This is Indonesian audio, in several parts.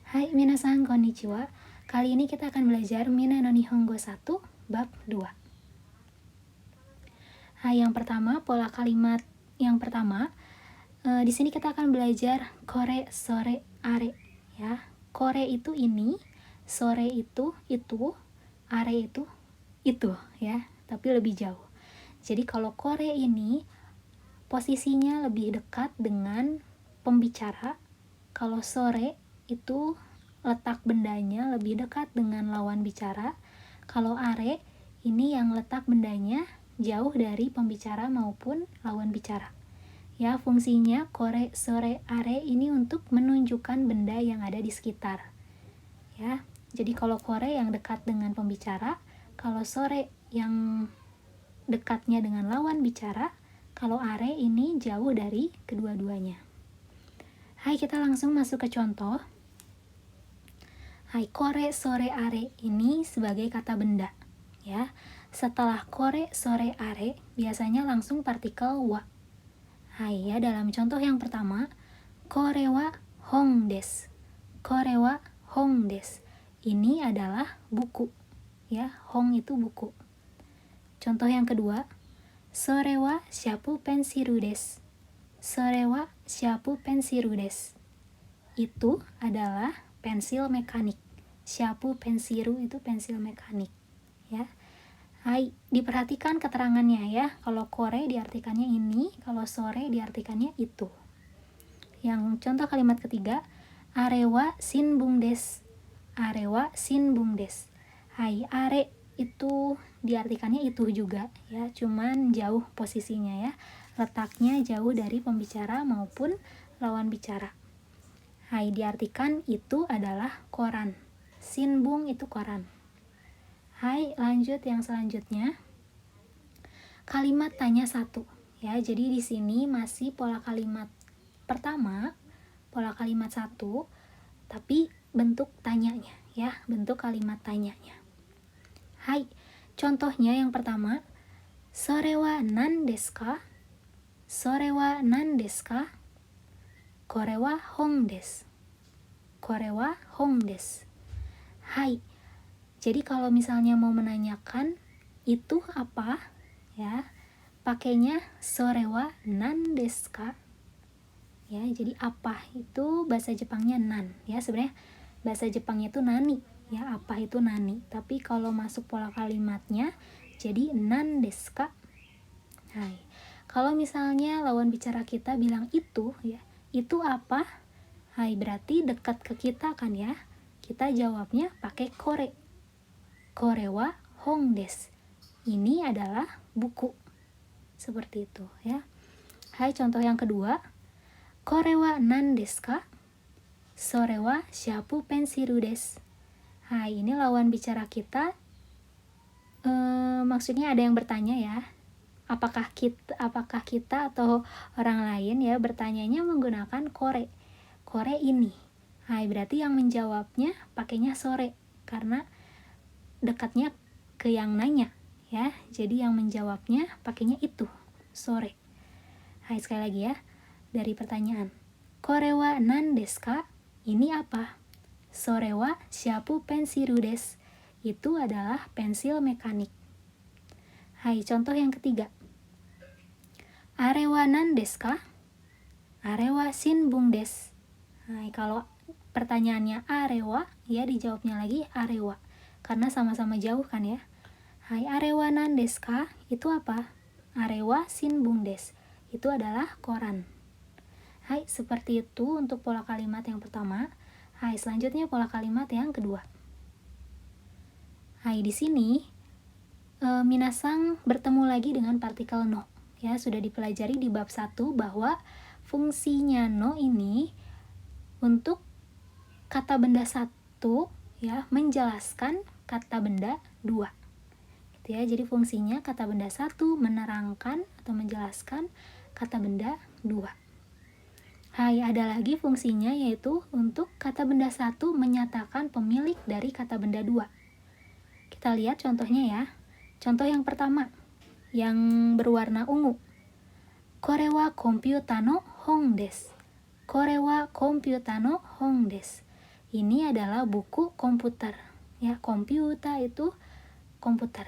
Hai minasan konnichiwa. Kali ini kita akan belajar Mina no Nihongo 1 bab 2. Hai, yang pertama, pola kalimat yang pertama. Di sini kita akan belajar kore, sore, are, ya. Kore itu ini, sore itu, are itu, ya. Tapi lebih jauh. Jadi kalau kore ini posisinya lebih dekat dengan pembicara. Kalau sore itu letak bendanya lebih dekat dengan lawan bicara. Kalau are ini yang letak bendanya jauh dari pembicara maupun lawan bicara. Ya, fungsinya kore, sore, are ini untuk menunjukkan benda yang ada di sekitar. Ya, jadi kalau kore yang dekat dengan pembicara, kalau sore yang dekatnya dengan lawan bicara, kalau are ini jauh dari kedua-duanya. Hai, kita langsung masuk ke contoh. Hai, kore, sore, are ini sebagai kata benda. Ya, setelah kore, sore, are biasanya langsung partikel wa. Hai, ya, dalam contoh yang pertama, kore wa hong desu. Kore wa hong desu. Ini adalah buku. Ya, hong itu buku. Contoh yang kedua, sore wa shapu pensiru desu. Sore wa shapu pensiru desu. Itu adalah pensil mekanik. Shapu pensiru itu pensil mekanik. Ya. Hai, diperhatikan keterangannya ya. Kalau kore diartikannya ini, kalau sore diartikannya itu. Yang contoh kalimat ketiga, are wa shinbun desu. Are wa shinbun desu. Hai, are itu diartikannya itu juga ya, cuman jauh posisinya ya. Letaknya jauh dari pembicara maupun lawan bicara. Hai, diartikan itu adalah koran. Shinbun itu koran. Hai, lanjut yang selanjutnya. Kalimat tanya satu. Ya, jadi di sini masih pola kalimat pertama, pola kalimat satu, tapi bentuk tanyanya, ya, bentuk kalimat tanyanya. Hai, contohnya yang pertama, sore wa nan desu ka? Sore wa nan desu ka? Kore wa hong desu. Kore wa hong desu. Hai. Jadi kalau misalnya mau menanyakan itu apa, ya, pakainya sore wa nan desu ka? Ya, jadi apa itu bahasa Jepangnya nan, ya. Sebenarnya bahasa Jepangnya itu nani, ya, apa itu nani. Tapi kalau masuk pola kalimatnya jadi nan desu ka? Hai. Kalau misalnya lawan bicara kita bilang itu, ya, itu apa? Hai, berarti dekat ke kita kan ya. Kita jawabnya pakai kore. Kore wa hong desu. Ini adalah buku. Seperti itu ya. Hai, contoh yang kedua. Kore wa nan desu ka? Sore wa shapu pensiru desu. Hai, ini lawan bicara kita. Maksudnya ada yang bertanya ya. Apakah kita atau orang lain ya bertanyanya menggunakan kore. Kore ini. Hai, berarti yang menjawabnya pakainya sore karena dekatnya ke yang nanya ya. Jadi yang menjawabnya pakainya itu, sore. Hai, sekali lagi ya. Dari pertanyaan. Kore wa nan desu ka? Ini apa? Sore wa shapu pensiru desu. Itu adalah pensil mekanik. Hai, contoh yang ketiga. Are wa nan desu ka? Are wa shinbun desu. Hai, kalau pertanyaannya are wa, ya dijawabnya lagi are wa. Karena sama-sama jauh kan ya. Hai, are wa nan desu ka? Itu apa? Are wa shinbun desu. Itu adalah koran. Hai, seperti itu untuk pola kalimat yang pertama. Hai, selanjutnya pola kalimat yang kedua. Hai, di sini minasang bertemu lagi dengan partikel no. Ya, sudah dipelajari di bab 1 bahwa fungsinya no ini untuk kata benda 1 ya menjelaskan kata benda 2. Gitu ya. Jadi fungsinya kata benda 1 menerangkan atau menjelaskan kata benda 2. Hai, ada lagi fungsinya yaitu untuk kata benda 1 menyatakan pemilik dari kata benda 2. Kita lihat contohnya ya. Contoh yang pertama yang berwarna ungu. Kore wa komputa no hong desu. Kore wa komputa no hong desu. Ini adalah buku komputer. Ya, komputer itu komputer.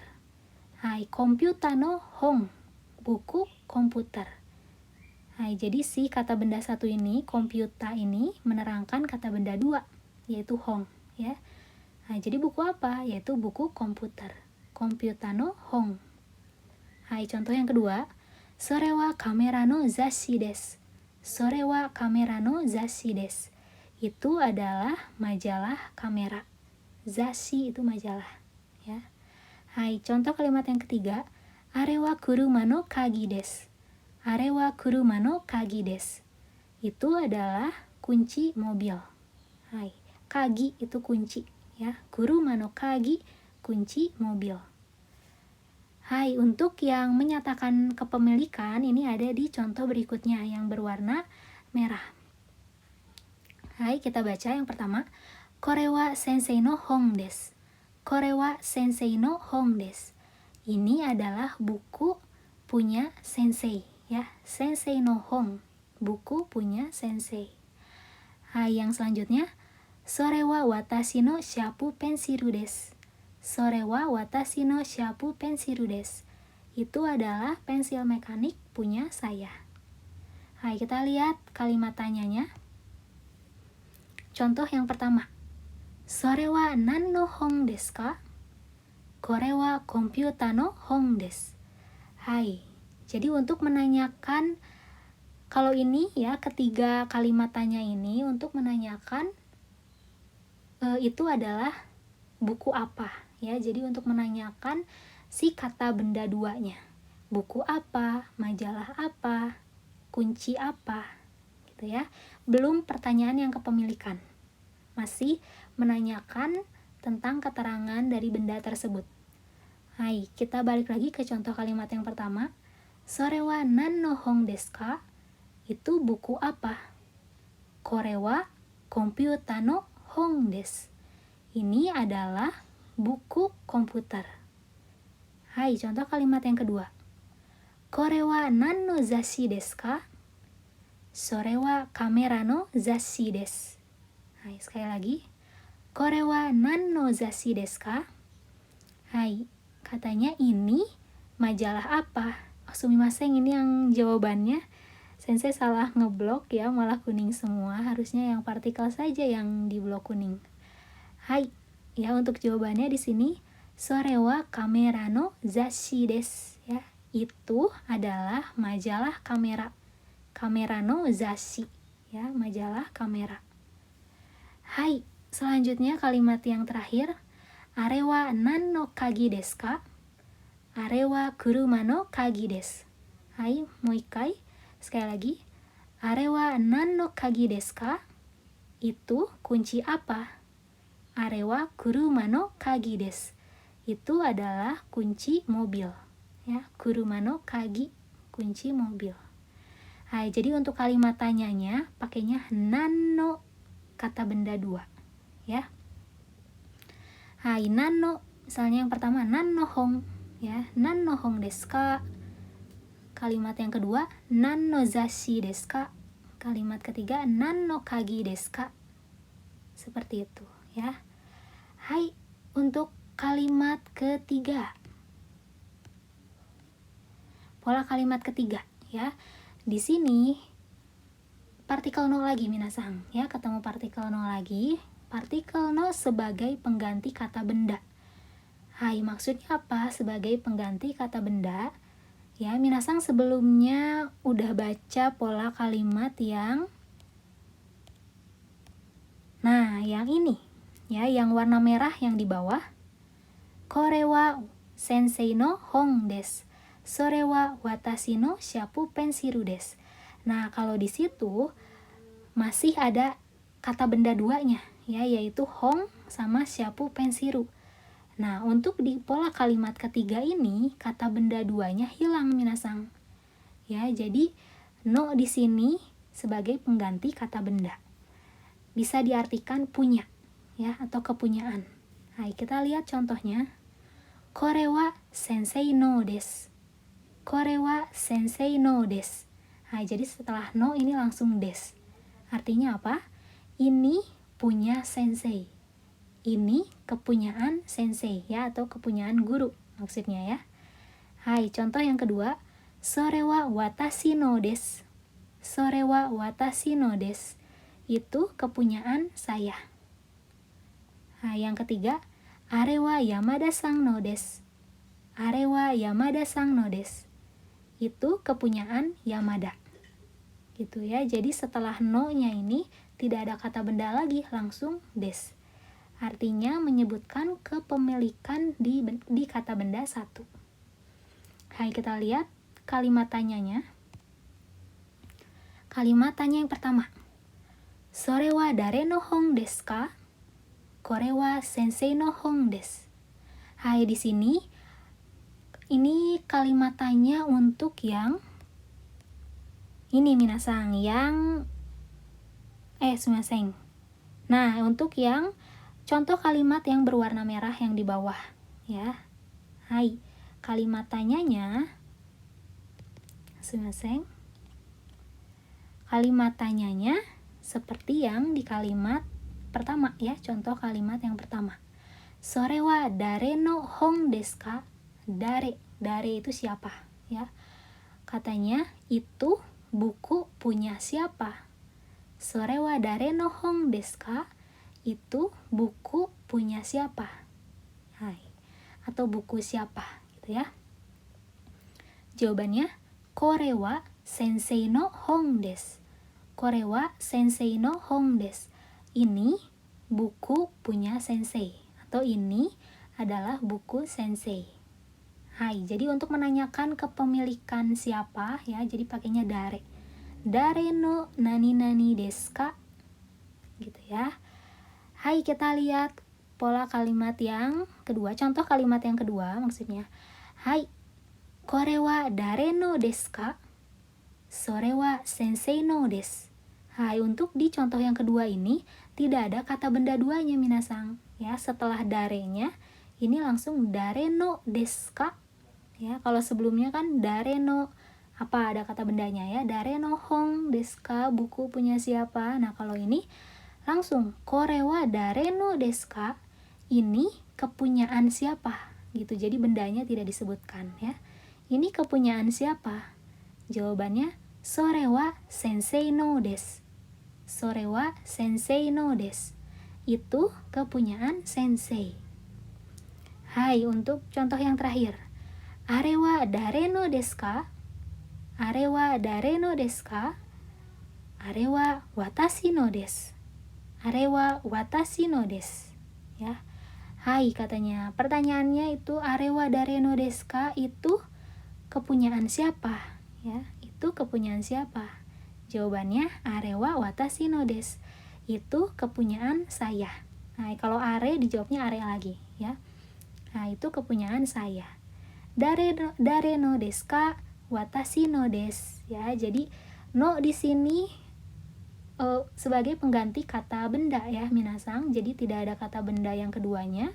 Hai, komputer no hong. Buku komputer. Hai, jadi si kata benda satu ini, komputer ini menerangkan kata benda dua, yaitu hong, ya. Nah, jadi buku apa? Yaitu buku komputer. Komputer no hong. Hai, contoh yang kedua. Sore wa kamera no zashi desu. Sore wa kamera no zashi desu. Itu adalah majalah kamera. Zashi itu majalah, ya. Hai, contoh kalimat yang ketiga. Are wa kuruma no kagi desu. Are wa kuruma no kagi desu. Itu adalah kunci mobil. Hai, kagi itu kunci, ya. Kuruma no kagi, kunci mobil. Hai, untuk yang menyatakan kepemilikan ini ada di contoh berikutnya yang berwarna merah. Hai, kita baca yang pertama. Kore wa sensei no hong desu. Kore wa sensei no hong desu. Ini adalah buku punya sensei, ya. Sensei no hong, buku punya sensei. Hai, yang selanjutnya. Sore wa watashi no shapu pensiru desu. Sore wa watashi no shapu pensiru desu. Itu adalah pensil mekanik punya saya. Hai, kita lihat kalimat tanyanya. Contoh yang pertama. Sore wa nan no hong desu ka? Kore wa komputer no hong desu. Hai, jadi untuk menanyakan, kalau ini ya ketiga kalimat tanya ini untuk menanyakan itu adalah buku apa, ya. Jadi untuk menanyakan si kata benda duanya. Buku apa, majalah apa, kunci apa, gitu ya. Belum pertanyaan yang kepemilikan. Masih menanyakan tentang keterangan dari benda tersebut. Hai, kita balik lagi ke contoh kalimat yang pertama. Sore wa nan no hong desu ka? Itu buku apa? Kore wa komputer no hong desu. Ini adalah buku komputer. Hai, contoh kalimat yang kedua. Kore wa nan no zashi desu ka? Sore wa kamera no zashi desu. Hai, sekali lagi. Kore wa nan no zashi desu ka? Hai, katanya ini majalah apa? Sumimasen, ini yang jawabannya Sensei salah ngeblok ya, malah kuning semua. Harusnya yang partikel saja yang di blok kuning. Hai, ya untuk jawabannya di sini sore wa kamera no zashi desu, ya. Itu adalah majalah kamera. Kamera no zashi, ya, majalah kamera. Hai, selanjutnya kalimat yang terakhir. Are wa nan no kagi desu ka? Are wa kuruma no kagi desu. Hai, mau ikai. Sekali lagi. Are wa nan no kagi desu ka? Itu kunci apa? Are wa kuruma no kagi desu. Itu adalah kunci mobil. Ya, kuruma no kagi, kunci mobil. Hai, jadi untuk kalimat tanyanya pakainya nan no, kata benda dua, ya. Hai, nan no, misalnya yang pertama nan no hong, ya, nan no hong desu ka? Kalimat yang kedua nan no zashi desu ka? Kalimat ketiga nan no kagi desu ka? Seperti itu, ya. Hai, untuk kalimat ketiga. Pola kalimat ketiga, ya. Di sini partikel no lagi minasang, ya, ketemu partikel no lagi. Partikel no sebagai pengganti kata benda. Hai, maksudnya apa sebagai pengganti kata benda? Ya, minasang sebelumnya udah baca pola kalimat yang yang ini, ya, yang warna merah yang di bawah. Kore wa sensei no hong desu. Sore wa watashi no shapu pensiru desu. Nah, kalau di situ masih ada kata benda duanya, ya, yaitu hong sama shapu pensiru. Nah, untuk di pola kalimat ketiga ini kata benda duanya hilang minasang. Ya, jadi no di sini sebagai pengganti kata benda. Bisa diartikan punya, ya, atau kepunyaan. Hai, kita lihat contohnya. Kore wa sensei no desu. Kore wa sensei no desu. Hai, jadi setelah no ini langsung des. Artinya apa? Ini punya sensei. Ini kepunyaan sensei ya, atau kepunyaan guru maksudnya ya. Hai, contoh yang kedua, sore wa watashi no desu. Sore wa watashi no desu. Itu kepunyaan saya. Hai, yang ketiga, are wa Yamada-san no desu. Are wa Yamada-san no desu. Itu kepunyaan Yamada. Gitu ya. Jadi setelah no-nya ini tidak ada kata benda lagi, langsung des. Artinya menyebutkan kepemilikan di kata benda satu. Hai, kita lihat kalimat tanyanya. Kalimat tanya yang pertama. Sore wa dare no hon desu ka? Kore wa sensei no hon desu. Hai, di sini ini kalimat tanya untuk yang ini minasang, yang sumimasen. Nah, untuk yang contoh kalimat yang berwarna merah yang di bawah ya. Hai, kalimat tanyanya sumimasen. Kalimat tanyanya seperti yang di kalimat pertama ya, contoh kalimat yang pertama. Sore wa dare no hon desu ka? Dare itu siapa ya. Katanya itu buku punya siapa. Sore wa dare no hon desu ka? Itu buku punya siapa. Hai, atau buku siapa gitu ya. Jawabannya, kore wa sensei no hon desu. Kore wa sensei no hon desu. Ini buku punya sensei, atau ini adalah buku sensei. Hai, jadi untuk menanyakan kepemilikan siapa ya, jadi pakainya dare. Dare no nani nani desu ka? Gitu ya. Hai, kita lihat pola kalimat yang kedua, contoh kalimat yang kedua maksudnya. Hai, kore wa dare no desu ka? Sore wa sensei no desu. Hai, untuk di contoh yang kedua ini tidak ada kata benda duanya minasang. Ya, setelah dare-nya ini langsung dare no desu ka? Ya, kalau sebelumnya kan dare no apa ada kata bendanya ya. Dare no hon desu ka? Buku punya siapa? Nah, kalau ini langsung kore wa dare no desu ka? Ini kepunyaan siapa? Gitu. Jadi bendanya tidak disebutkan ya. Ini kepunyaan siapa? Jawabannya sore wa sensei no desu. Sore wa sensei no desu. Itu kepunyaan sensei. Hai, untuk contoh yang terakhir. Are wa dare no desu ka? Are wa dare no desu ka? Are wa watashi no desu. Are wa watashi no desu. Ya. Hai, katanya. Pertanyaannya itu are wa dare no desu ka? Itu kepunyaan siapa? Ya, itu kepunyaan siapa? Jawabannya are wa watashi no desu. Itu kepunyaan saya. Nah, kalau are dijawabnya are lagi ya. Nah, itu kepunyaan saya. Dare no desu ka? Watashi no desu. Ya, jadi no di sini sebagai pengganti kata benda ya minasang. Jadi tidak ada kata benda yang keduanya,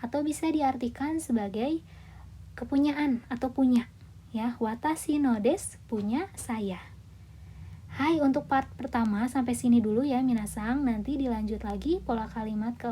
atau bisa diartikan sebagai kepunyaan atau punya. Ya, watashi no desu, punya saya. Hai, untuk part pertama sampai sini dulu ya minasang. Nanti dilanjut lagi pola kalimat ke